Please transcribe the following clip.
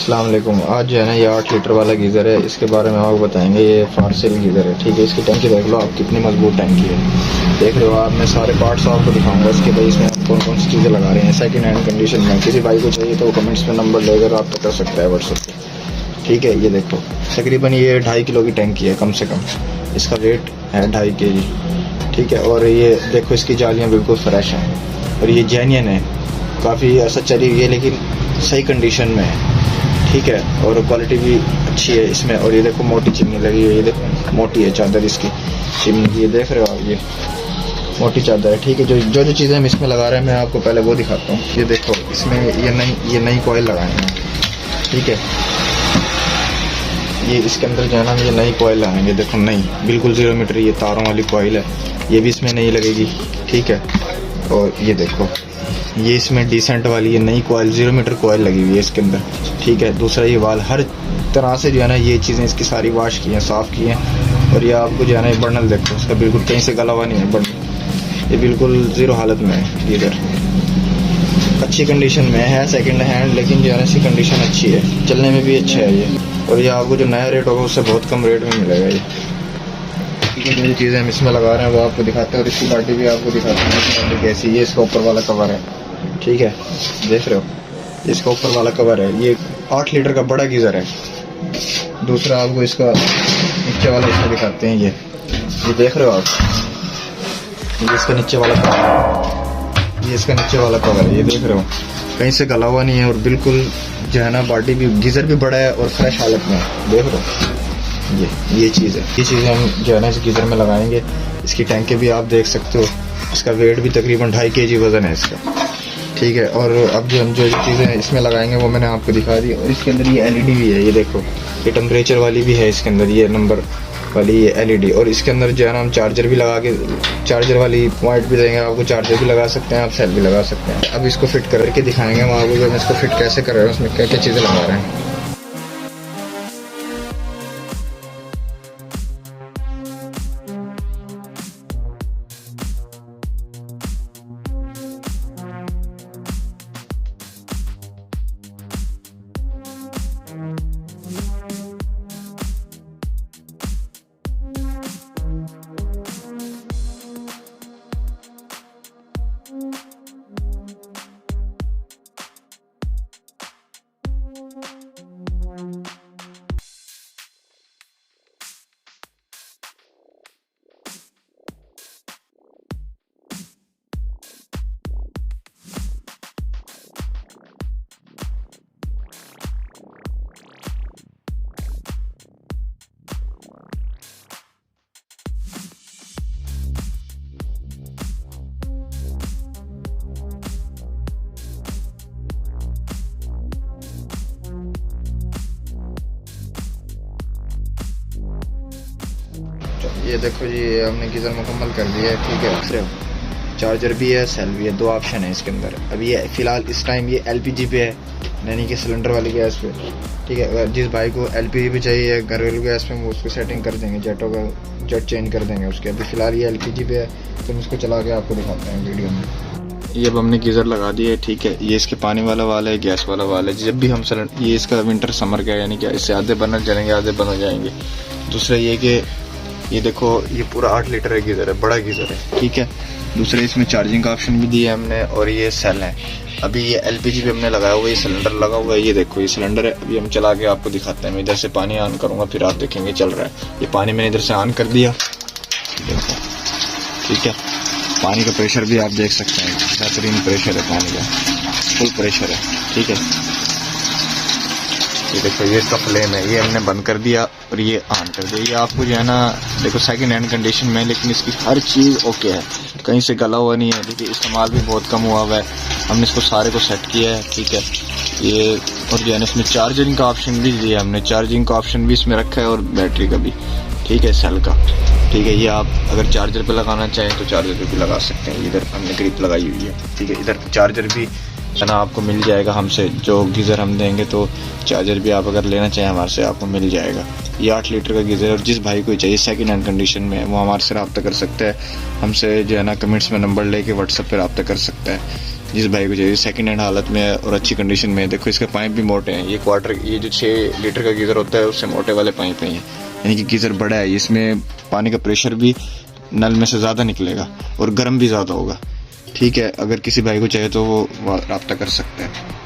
अस्सलाम वालेकुम। आज जो है ना ये 8 लीटर वाला गीज़र है, इसके बारे में आपको बताएंगे। ये फारसेल गीज़र है, ठीक है। इसकी टंकी देख लो आप, कितनी मजबूत टंकी है। देख रहे हो आप, मैं सारे पार्ट्स आपको दिखाऊंगा इसके भाई इसमें आप कौन कौन सी चीज़ें लगा रहे हैं। सेकंड हैंड कंडीशन में किसी भाई को चाहिए तो कमेंट्स में नंबर लेकर आप कर सकता है व्हाट्सएप पे, ठीक है। ये देखो तकरीबन ये 2.5 किलो की टंकी है कम से कम। इसका वेट है 2.5 kg, ठीक है। और ये देखो इसकी जालियाँ बिल्कुल फ्रेश हैं और ये जेन्युइन है। काफ़ी ऐसा चली हुई है लेकिन सही कंडीशन में है, ठीक है। और क्वालिटी भी अच्छी है इसमें। और ये देखो मोटी चिमनी लगी हुई है, ये देखो मोटी है चादर इसकी चिमनी, ये देख रहे हो आप, ये मोटी चादर है, ठीक है। जो चीज़ें हम इसमें लगा रहे हैं मैं आपको पहले वो दिखाता हूँ। ये देखो इसमें ये नई कॉइल लगाए हैं, ठीक है। ये इसके अंदर जो है ना ये नई कॉइल लगाएंगे, देखो नई बिल्कुल 0 मीटर ये तारों वाली कॉइल है, ये भी इसमें नहीं लगेगी, ठीक है। और ये देखो ये इसमें डिसेंट वाली ये नई कॉइल 0 मीटर कॉइल लगी हुई है इसके अंदर, ठीक है। दूसरा ये वाल हर तरह से जो है ना ये चीज़ें इसकी सारी वॉश की हैं, साफ़ की हैं। और ये आपको जो है ना ये बर्नल देखो उसका बिल्कुल कहीं से गला हुआ नहीं है बर्नल, ये बिल्कुल ज़ीरो हालत में है। गीज़र अच्छी कंडीशन में है, सेकंड हैंड, लेकिन जो है ना इसकी कंडीशन अच्छी है, चलने में भी अच्छा है ये। और ये आपको जो नया रेट होगा उससे बहुत कम रेट में मिलेगा ये, ठीक है। जो चीज़ें हम इसमें लगा रहे हैं वो आपको दिखाते हैं और इसकी बाटी भी आपको दिखाते हैं कैसी। ये इसका ऊपर वाला कवर है, ठीक है, देख रहे हो इसका ऊपर वाला कवर है। ये 8 लीटर का बड़ा गीज़र है। दूसरा आपको इसका नीचे वाला इसका दिखाते हैं। ये देख रहे हो आप, ये इसका नीचे वाला कवर, ये इसका नीचे वाला कवर है, ये देख रहे हो कहीं से गला हुआ नहीं है। और बिल्कुल जो है ना बॉडी भी गीज़र भी बड़ा है और फ्रेश हालत में है, देख रहे हो। ये चीज़ है, ये चीज़ें हम जो है ना इस गीज़र में लगाएंगे। इसकी टैंके भी आप देख सकते हो, इसका वेट भी तकरीबन 2.5 kg वज़न है इसका, ठीक है। और अब जो हम जो चीज़ें इसमें लगाएंगे वो मैंने आपको दिखा दी। और इसके अंदर ये LED भी है, ये देखो ये टेम्परेचर वाली भी है इसके अंदर, ये नंबर वाली ये LED। और इसके अंदर जो है ना हम चार्जर भी लगा के, चार्जर वाली पॉइंट भी देंगे आपको, चार्जर भी लगा सकते हैं आप, सेल भी लगा सकते हैं। अब इसको फिट करके दिखाएंगे हम आपको, जो हम इसको फिट कैसे कर रहे हैं, उसमें क्या क्या चीज़ें लगा रहे हैं। ये देखो जी हमने गीज़र मुकम्मल कर दिया है, ठीक है। चार्जर भी है, सेल भी है, 2 ऑप्शन है इसके अंदर। अब ये फ़िलहाल इस टाइम ये LPG पे है, यानी कि सिलेंडर वाली गैस पे, ठीक है। अगर जिस भाई को LPG पे चाहिए घरेलू गैस पे, वो उसको सेटिंग कर देंगे, जेट चेंज कर देंगे उसके। अभी फ़िलहाल ये LPG पे है, तो हम इसको चला के आपको दिखाते हैं वीडियो में। ये अब हमने गीज़र लगा दिया है, ठीक है। ये इसके पानी वाला वाला है, गैस वाला वाला है। जब भी हम सिलेंडर, ये इसका विंटर समर का, यानी कि इससे आधे बर्नर जलेंगे आधे बंद हो जाएंगे। दूसरा ये कि ये देखो ये पूरा 8 लीटर है गीज़र है, बड़ा गीज़र है, ठीक है। दूसरे इसमें चार्जिंग का ऑप्शन भी दिया है हमने। और ये सेल है, अभी ये LPG पे हमने लगाया हुआ है, ये सिलेंडर लगा हुआ है, ये देखो ये सिलेंडर है। अभी हम चला के आपको दिखाते हैं। मैं इधर से पानी ऑन करूँगा फिर आप देखेंगे चल रहा है। ये पानी मैंने इधर से ऑन कर दिया, देखो, ठीक है। पानी का प्रेशर भी आप देख सकते हैं, बेहतरीन प्रेशर है पानी का, फुल प्रेशर है, ठीक है। ये देखो ये इसका फ्लेम है, ये हमने बंद कर दिया और ये ऑन कर दिया। ये आपको जो है ना देखो सेकंड हैंड कंडीशन में, लेकिन इसकी हर चीज़ ओके है, कहीं से गला हुआ नहीं है। देखिए इस्तेमाल भी बहुत कम हुआ है, हमने इसको सारे को सेट किया है, ठीक है। ये और जो है ना इसमें चार्जिंग का ऑप्शन भी दिया हमने, चार्जिंग का ऑप्शन भी इसमें रखा है और बैटरी का भी, ठीक है, सेल का, ठीक है। ये आप अगर चार्जर पे लगाना चाहें तो चार्जर पे भी लगा सकते हैं। इधर हमने ग्रिप लगाई हुई है, ठीक है। इधर चार्जर भी है ना आपको मिल जाएगा हमसे, जो गीज़र हम देंगे तो चार्जर भी आप अगर लेना चाहें हमारे से आपको मिल जाएगा। ये 8 लीटर का गीज़र है और जिस भाई को चाहिए सेकंड हैंड कंडीशन में वो हमारे से रब्ता कर सकता है। हमसे जो है ना कमेंट्स में नंबर लेके व्हाट्सएप पे रब्ता कर सकता है। जिस भाई को चाहिए, सेकंड हैंड हालत में है और अच्छी कंडीशन में है। देखो इसके पाइप भी मोटे हैं, ये जो 6 लीटर का गीज़र होता है उससे मोटे वाले पाइप हैं ये, यानी कि गीज़र बड़ा है, इसमें पानी का प्रेशर भी नल में से ज़्यादा निकलेगा और गर्म भी ज़्यादा होगा। ठीक है, अगर किसी भाई को चाहिए तो वो रब्ता कर सकते हैं।